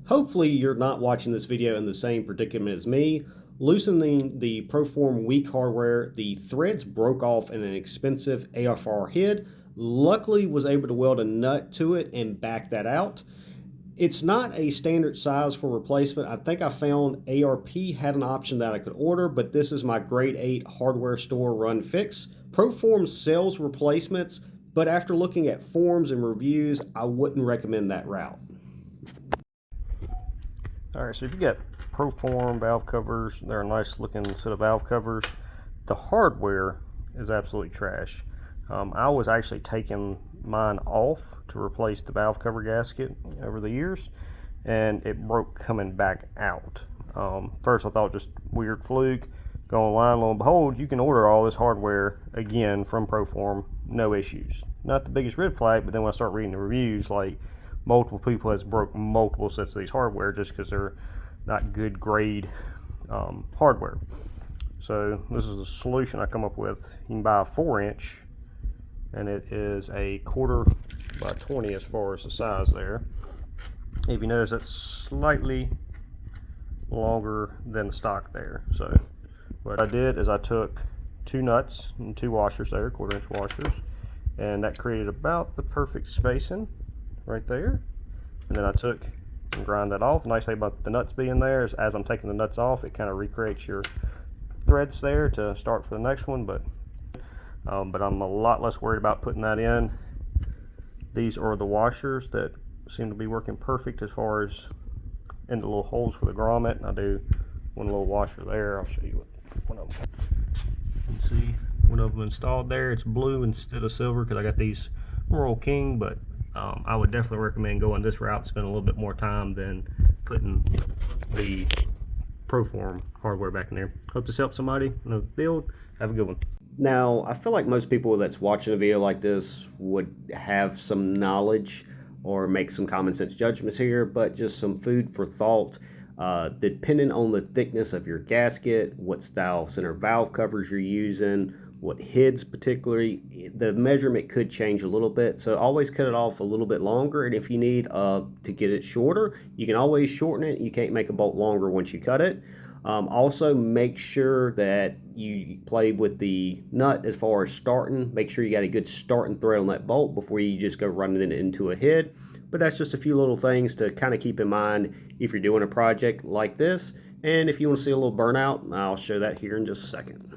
Hopefully you're not watching this video in the same predicament as me. Loosening the Proform weak hardware, the threads broke off in an expensive AFR head. Luckily was able to weld a nut to it and back that out. It's not a standard size for replacement. I think I found ARP had an option that I could order, but this is my grade 8 hardware store run fix. Proform sells replacements, but after looking at forums and reviews, I wouldn't recommend that route. Alright, so if you get Proform valve covers, they're a nice looking set of valve covers. The hardware is absolutely trash. I was actually taking mine off to replace the valve cover gasket over the years, and it broke coming back out. First I thought just weird fluke. Go online, lo and behold, you can order all this hardware again from Proform, no issues. Not the biggest red flag, but then when I start reading the reviews, like multiple people has broke multiple sets of these hardware just because they're not good grade hardware. So this is the solution I come up with. You can buy a 4-inch, and it is a 1/4 by 20 as far as the size there. If you notice, that's slightly longer than the stock there. So what I did is I took 2 nuts and 2 washers there, 1/4-inch washers, and that created about the perfect spacing right there. And then I took and grind that off. The nice thing about the nuts being there is as I'm taking the nuts off, it kind of recreates your threads there to start for the next one, but I'm a lot less worried about putting that in. These are the washers that seem to be working perfect as far as in the little holes for the grommet. I do one little washer there. I'll show you what one of them. You can see one of them installed there. It's blue instead of silver because I got these Royal King, but I would definitely recommend going this route, spend a little bit more time than putting the Proform hardware back in there. Hope this helps somebody in the build. Have a good one. Now, I feel like most people that's watching a video like this would have some knowledge or make some common sense judgments here, but just some food for thought. Depending on the thickness of your gasket, what style center valve covers you're using, what heads particularly, the measurement could change a little bit. So always cut it off a little bit longer, and if you need to get it shorter, you can always shorten it. You can't make a bolt longer once you cut it. Also, make sure that you play with the nut as far as starting. Make sure you got a good starting thread on that bolt before you just go running it into a head. But that's just a few little things to kind of keep in mind if you're doing a project like this. And if you want to see a little burnout, I'll show that here in just a second.